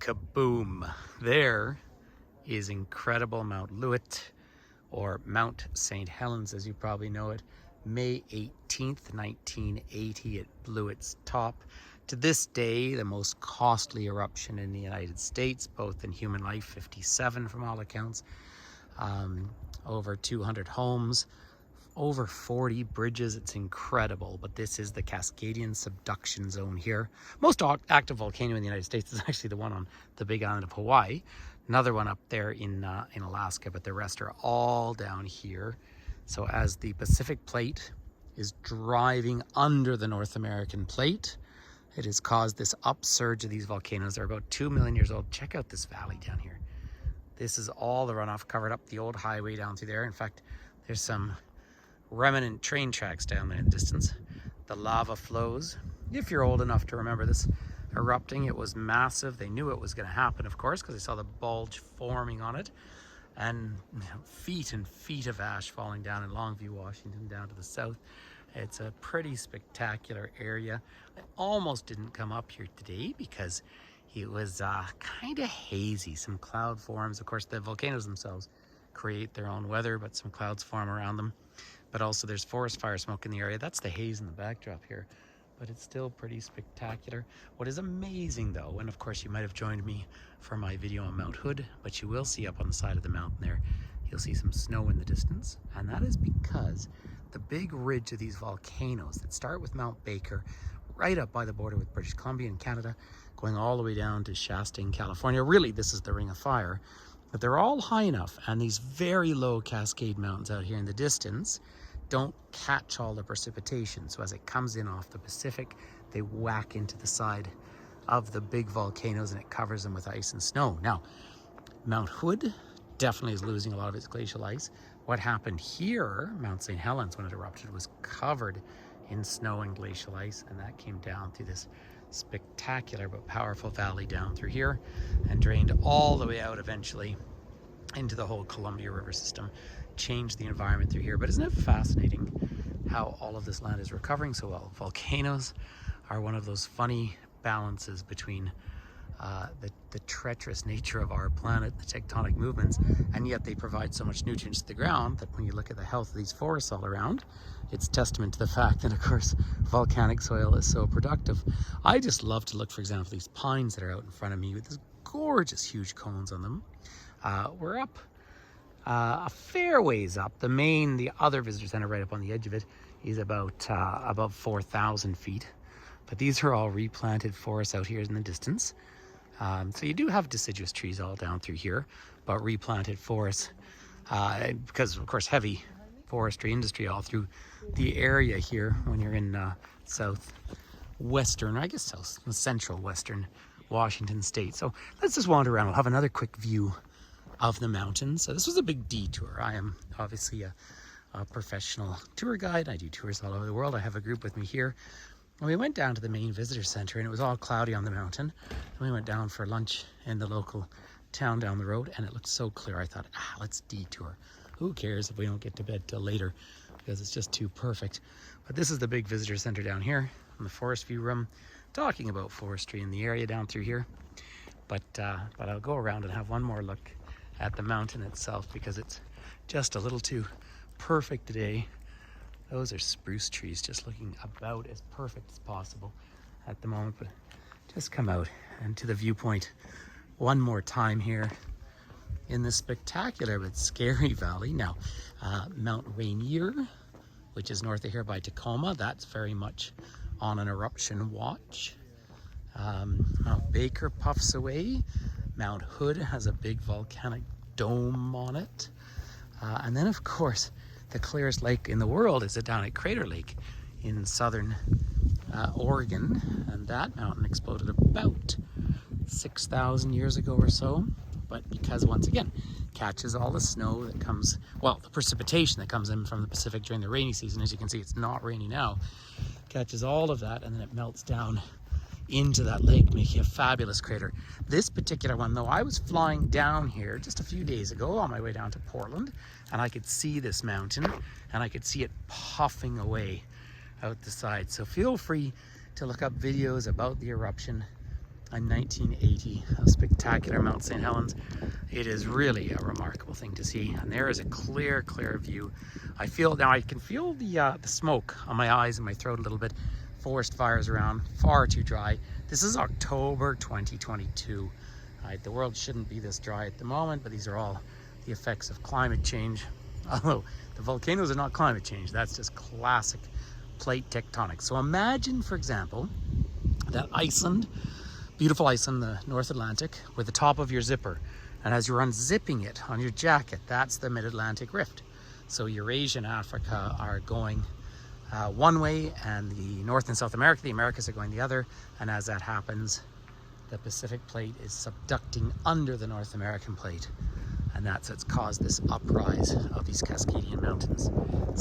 Kaboom! There is incredible Mount Lewitt, or Mount Saint Helens as you probably know it. May 18th, 1980, it blew its top. To this day, the most costly eruption in the United States, both in human life, 57 from all accounts, over 200 homes, over 40 bridges. It's incredible, but this is the Cascadian subduction zone here. Most active volcano in the United States is actually the one on the big island of Hawaii. Another one up there in Alaska, but the rest are all down here. So as the Pacific plate is driving under the North American plate, it has caused this upsurge of these volcanoes. They're about 2 million years old. Check out this valley down here. This is all the runoff covered up the old highway down through there. In fact, there's some remnant train tracks down there in the distance. The lava flows. If you're old enough to remember this erupting, it was massive. They knew it was going to happen, of course, because they saw the bulge forming on it, and feet and feet of ash falling down in Longview, Washington, down to the south. It's a pretty spectacular area. I almost didn't come up here today because it was kind of hazy. Some cloud forms. Of course, the volcanoes themselves create their own weather, but some clouds form around them. But also there's forest fire smoke in the area. That's the haze in the backdrop here, but it's still pretty spectacular. What is amazing though, and of course you might have joined me for my video on Mount Hood, but you will see up on the side of the mountain there, you'll see some snow in the distance. And that is because the big ridge of these volcanoes that start with Mount Baker, right up by the border with British Columbia and Canada, going all the way down to Shasta in California. Really, this is the Ring of Fire. But they're all high enough, and these very low Cascade Mountains out here in the distance don't catch all the precipitation. So as it comes in off the Pacific, they whack into the side of the big volcanoes and it covers them with ice and snow. Now, Mount Hood definitely is losing a lot of its glacial ice. What happened here, Mount St. Helens, when it erupted, was covered in snow and glacial ice, and that came down through this spectacular but powerful valley down through here and drained all the way out eventually into the whole Columbia River system, changed the environment through here. But isn't it fascinating how all of this land is recovering so well? Volcanoes are one of those funny balances between the treacherous nature of our planet, the tectonic movements, and yet they provide so much nutrients to the ground that when you look at the health of these forests all around, it's testament to the fact that, of course, volcanic soil is so productive. I just love to look, for example, these pines that are out in front of me with these gorgeous huge cones on them. We're up a fair ways up. The other visitor center right up on the edge of it is about 4,000 feet. But these are all replanted forests out here in the distance. So you do have deciduous trees all down through here, but replanted forests, because of course heavy forestry industry all through the area here when you're in southwestern, I guess central western Washington state. So let's just wander around. We'll have another quick view of the mountains. So this was a big detour. I am obviously a professional tour guide. I do tours all over the world. I have a group with me here. And we went down to the main visitor center and it was all cloudy on the mountain. And we went down for lunch in the local town down the road and it looked so clear. I thought, let's detour. Who cares if we don't get to bed till later because it's just too perfect. But this is the big visitor center down here in the forest view room, talking about forestry in the area down through here. But I'll go around and have one more look at the mountain itself because it's just a little too perfect today. Those are spruce trees just looking about as perfect as possible at the moment. But just come out and to the viewpoint one more time here in this spectacular but scary valley. Now, Mount Rainier, which is north of here by Tacoma, that's very much on an eruption watch. Mount Baker puffs away. Mount Hood has a big volcanic dome on it. And then, of course, the clearest lake in the world is down at Crater Lake in southern Oregon. And that mountain exploded about 6,000 years ago or so. But because, once again, catches all the snow that comes, well, the precipitation that comes in from the Pacific during the rainy season. As you can see, it's not rainy now. Catches all of that and then it melts down into that lake, making a fabulous crater. This particular one, though, I was flying down here just a few days ago on my way down to Portland, and I could see this mountain, and I could see it puffing away out the side. So feel free to look up videos about the eruption in 1980, a spectacular Mount Saint Helens. It is really a remarkable thing to see, and there is a clear view. I can feel the smoke on my eyes and my throat a little bit. Forest fires around, far too dry. This is October 2022. The world shouldn't be this dry at the moment, but these are all the effects of climate change. Although the volcanoes are not climate change, that's just classic plate tectonics. So imagine, for example, that Iceland, beautiful Iceland, the North Atlantic, with the top of your zipper. And as you're unzipping it on your jacket, that's the Mid-Atlantic Rift. So Eurasia and Africa are going one way, and the North and South America, the Americas, are going the other. And as that happens, the Pacific plate is subducting under the North American plate. And that's what's caused this uprise of these Cascadian mountains.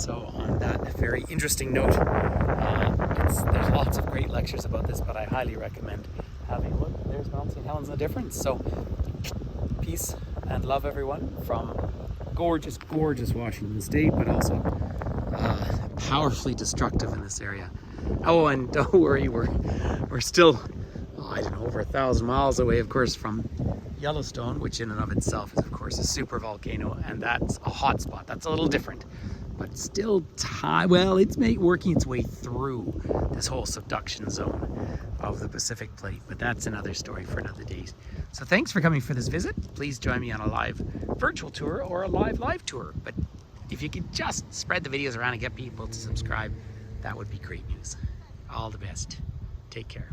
So on that very interesting note, there's lots of great lectures about this, but I highly recommend having a look. There's Mount St. Helens and the difference. So peace and love, everyone, from gorgeous Washington State, but also powerfully destructive in this area. Oh, and don't worry, we're still, I don't know, over 1,000 miles away, of course, from Yellowstone, which in and of itself is, of course, a super volcano, and that's a hot spot. That's a little different, but still, it's working its way through this whole subduction zone of the Pacific plate, but that's another story for another day. So thanks for coming for this visit. Please join me on a live virtual tour or a live tour, but if you could just spread the videos around and get people to subscribe, that would be great news. All the best. Take care.